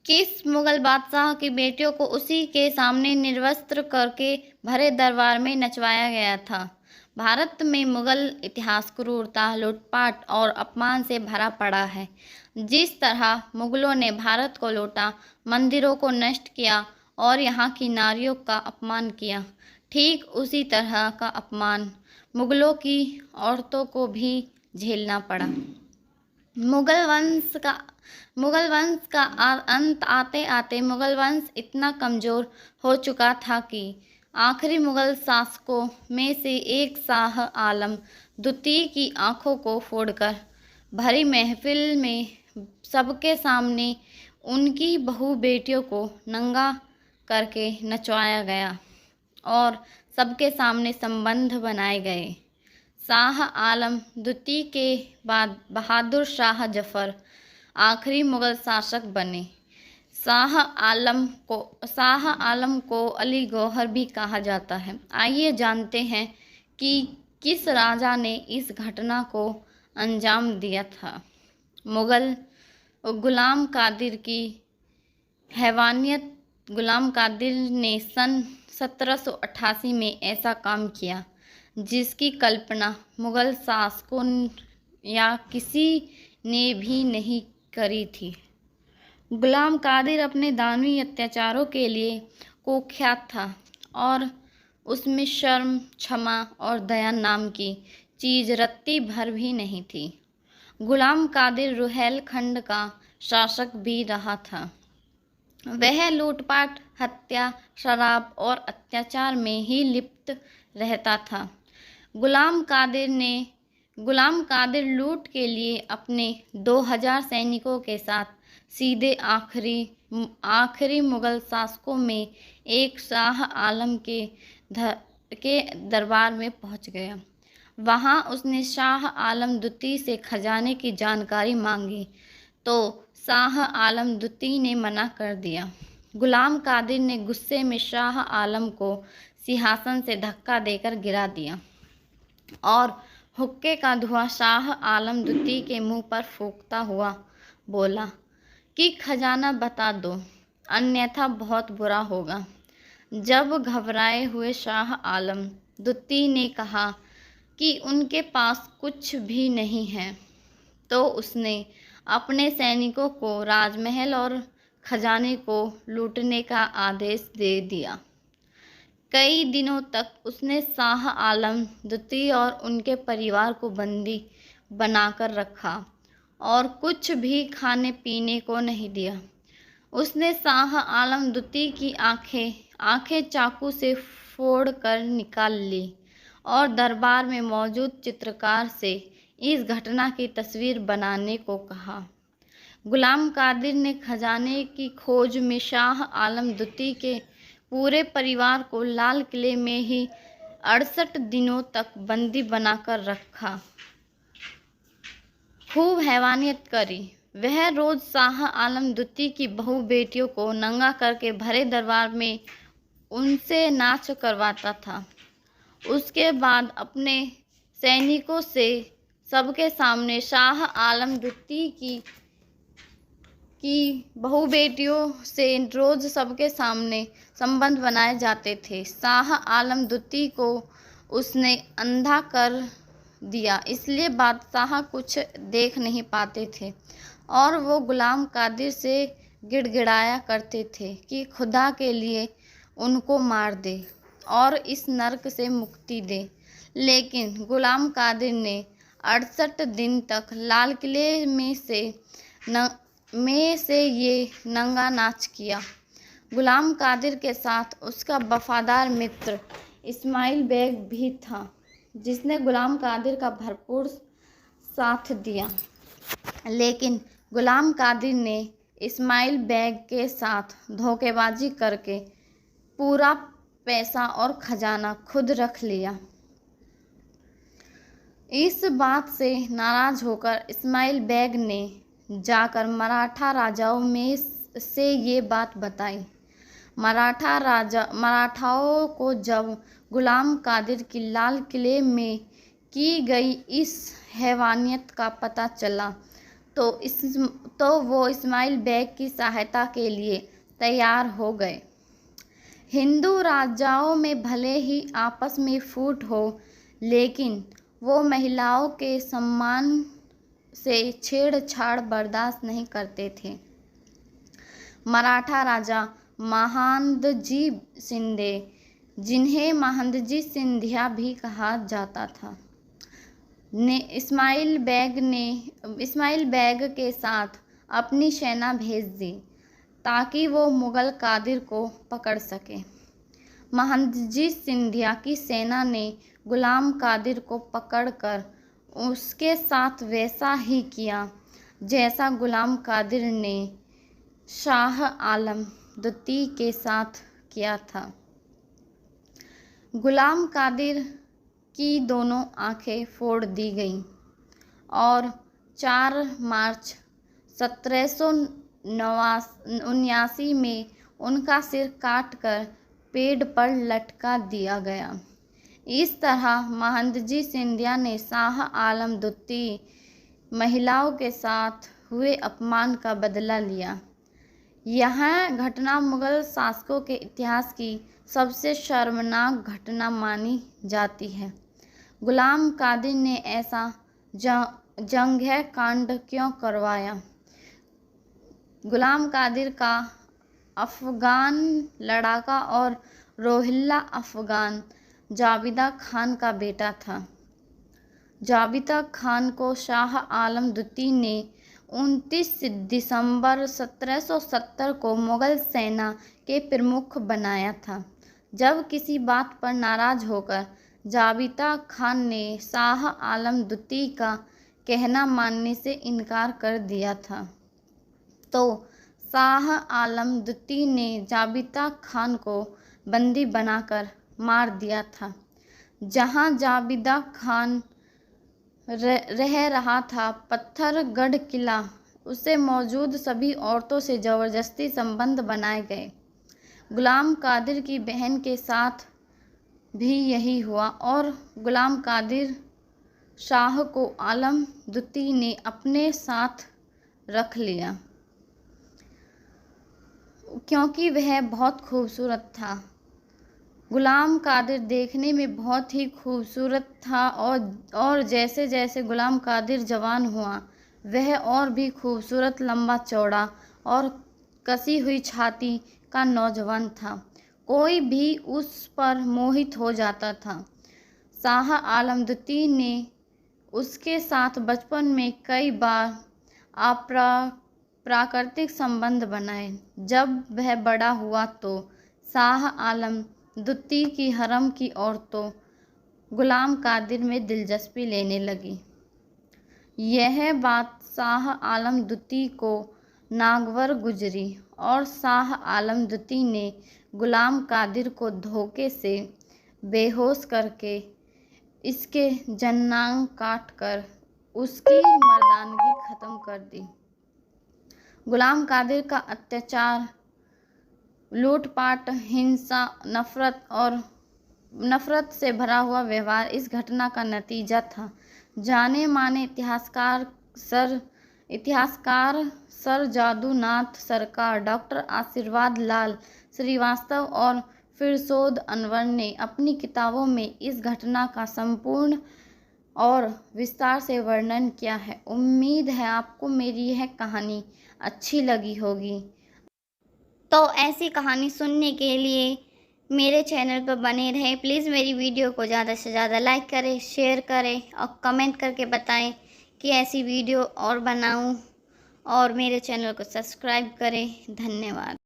किस मुगल बादशाह की बेटियों को उसी के सामने निर्वस्त्र करके भरे दरबार में नचवाया गया था। भारत में मुगल इतिहास क्रूरता, लूटपाट और अपमान से भरा पड़ा है। जिस तरह मुगलों ने भारत को लूटा, मंदिरों को नष्ट किया और यहाँ की नारियों का अपमान किया, ठीक उसी तरह का अपमान मुगलों की औरतों को भी झेलना पड़ा। मुगल वंश का अंत आते आते मुगल वंश इतना कमज़ोर हो चुका था कि आखिरी मुगल शासकों में से एक शाह आलम द्वितीय की आंखों को फोड़कर भरी महफिल में सबके सामने उनकी बहू बेटियों को नंगा करके नचवाया गया और सबके सामने संबंध बनाए गए। शाह आलम द्वितीय के बाद बहादुर शाह जफर आखिरी मुगल शासक बने। शाह आलम को अली गौहर भी कहा जाता है। आइए जानते हैं कि किस राजा ने इस घटना को अंजाम दिया था। मुगल गुलाम कादिर की हैवानियत। गुलाम कादिर ने सन 1788 में ऐसा काम किया जिसकी कल्पना मुगल शासकों या किसी ने भी नहीं करी थी। गुलाम कादिर अपने दानवी अत्याचारों के लिए कुख्यात था और उसमें शर्म, क्षमा और दया नाम की चीज़ रत्ती भर भी नहीं थी। गुलाम कादिर रुहेलखंड का शासक भी रहा था। वह लूटपाट, हत्या, शराब और अत्याचार में ही लिप्त रहता था। गुलाम कादिर लूट के लिए अपने 2000 सैनिकों के साथ सीधे आखिरी मुगल शासकों में एक शाह आलम के दरबार में पहुंच गया। वहां उसने शाह आलम द्वितीय से खजाने की जानकारी मांगी तो शाह आलम द्वितीय ने मना कर दिया। गुलाम कादिर ने गुस्से में शाह आलम को सिंहासन से धक्का देकर गिरा दिया और हुक्के का धुआं शाह आलम द्वितीय के मुंह पर फूंकता हुआ बोला कि खजाना बता दो, अन्यथा बहुत बुरा होगा। जब घबराए हुए शाह आलम द्वितीय ने कहा कि उनके पास कुछ भी नहीं है, तो उसने अपने सैनिकों को राजमहल और खजाने को लूटने का आदेश दे दिया। कई दिनों तक उसने शाह आलम द्वितीय और उनके परिवार को बंदी बनाकर रखा और कुछ भी खाने पीने को नहीं दिया। उसने शाह आलम द्वितीय की आंखें चाकू से फोड़कर निकाल ली और दरबार में मौजूद चित्रकार से इस घटना की तस्वीर बनाने को कहा। गुलाम कादिर ने खजाने की खोज में शाह आलम द्वितीय के पूरे परिवार को लाल किले में ही 68 दिनों तक बंदी बनाकर रखा। खूब हैवानियत करी। वह रोज शाह आलम द्वितीय की बहू बेटियों को नंगा करके भरे दरबार में उनसे नाच करवाता था। उसके बाद अपने सैनिकों से सबके सामने शाह आलम द्वितीय की बहू बेटियों से रोज सबके सामने संबंध बनाए जाते थे। शाह आलम द्वितीय को उसने अंधा कर दिया, इसलिए बादशाह कुछ देख नहीं पाते थे और वो गुलाम कादिर से गिड़गिड़ाया करते थे कि खुदा के लिए उनको मार दे और इस नरक से मुक्ति दे। लेकिन गुलाम कादिर ने 68 दिन तक लाल किले में से ये नंगा नाच किया। गुलाम कादिर के साथ उसका वफादार मित्र इस्माइल बेग भी था, जिसने गुलाम कादिर का भरपूर साथ दिया। लेकिन गुलाम कादिर ने इस्माइल बेग के साथ धोखेबाजी करके पूरा पैसा और खजाना खुद रख लिया। इस बात से नाराज होकर इस्माइल बेग ने जाकर मराठा राजाओं में से ये बात बताई। मराठाओं को जब गुलाम कादिर की लाल किले में की गई इस हैवानियत का पता चला तो वो इस्माइल बेग की सहायता के लिए तैयार हो गए। हिंदू राजाओं में भले ही आपस में फूट हो, लेकिन वो महिलाओं के सम्मान से छेड़छाड़ बर्दाश्त नहीं करते थे। मराठा राजा महादजी शिंदे, जिन्हें महादजी सिंधिया भी कहा जाता था, ने इस्माइल बेग के साथ अपनी सेना भेज दी ताकि वो मुगल कादिर को पकड़ सके। महादजी सिंधिया की सेना ने गुलाम कादिर को पकड़कर उसके साथ वैसा ही किया जैसा गुलाम कादिर ने शाह आलम द्वितीय के साथ किया था। गुलाम कादिर की दोनों आंखें फोड़ दी गईं और 4 मार्च 1779 में उनका सिर काटकर पेड़ पर लटका दिया गया। इस तरह महादजी सिंधिया ने शाह आलम द्वितीय महिलाओं के साथ हुए अपमान का बदला लिया। यह घटना मुगल शासकों के इतिहास की सबसे शर्मनाक घटना मानी जाती है। गुलाम कादिर ने ऐसा जंगह कांड क्यों करवाया? गुलाम कादिर का अफगान लड़ाका और रोहिल्ला अफगान जाबिता खान का बेटा था। जाबिता खान को शाह आलम द्वितीय ने 29 दिसंबर 1770 को मुगल सेना के प्रमुख बनाया था। जब किसी बात पर नाराज होकर जाबिता खान ने शाह आलम द्वितीय का कहना मानने से इनकार कर दिया था, तो शाह आलम द्वितीय ने जाबिता खान को बंदी बनाकर मार दिया था। जहां जाबिता खान रह रहा था, पत्थरगढ़ किला, उसे मौजूद सभी औरतों से ज़बरदस्ती संबंध बनाए गए। गुलाम कादिर की बहन के साथ भी यही हुआ और गुलाम कादिर शाह को आलम द्वितीय ने अपने साथ रख लिया क्योंकि वह बहुत खूबसूरत था। गुलाम कादिर देखने में बहुत ही खूबसूरत था और जैसे जैसे गुलाम कादिर जवान हुआ, वह और भी खूबसूरत, लंबा चौड़ा और कसी हुई छाती का नौजवान था। कोई भी उस पर मोहित हो जाता था। शाह आलम द्वितीय ने उसके साथ बचपन में कई बार प्राकृतिक संबंध बनाए। जब वह बड़ा हुआ तो शाह आलम द्वितीय की हरम की औरतों गुलाम कादिर में दिलचस्पी लेने लगी। यह बात शाह आलम द्वितीय को नागवार गुजरी और शाह आलम द्वितीय ने गुलाम कादिर को धोखे से बेहोश करके इसके जन्नांग काटकर उसकी मर्दानगी ख़त्म कर दी। गुलाम कादिर का अत्याचार, लूटपाट, हिंसा, नफरत से भरा हुआ व्यवहार इस घटना का नतीजा था। जाने माने इतिहासकार सर जादूनाथ सरकार, डॉक्टर आशीर्वाद लाल श्रीवास्तव और फिरशोद अनवर ने अपनी किताबों में इस घटना का संपूर्ण और विस्तार से वर्णन किया है। उम्मीद है आपको मेरी यह कहानी अच्छी लगी होगी। तो ऐसी कहानी सुनने के लिए मेरे चैनल पर बने रहें। प्लीज़ मेरी वीडियो को ज़्यादा से ज़्यादा लाइक करें, शेयर करें और कमेंट करके बताएं कि ऐसी वीडियो और बनाऊं, और मेरे चैनल को सब्सक्राइब करें। धन्यवाद।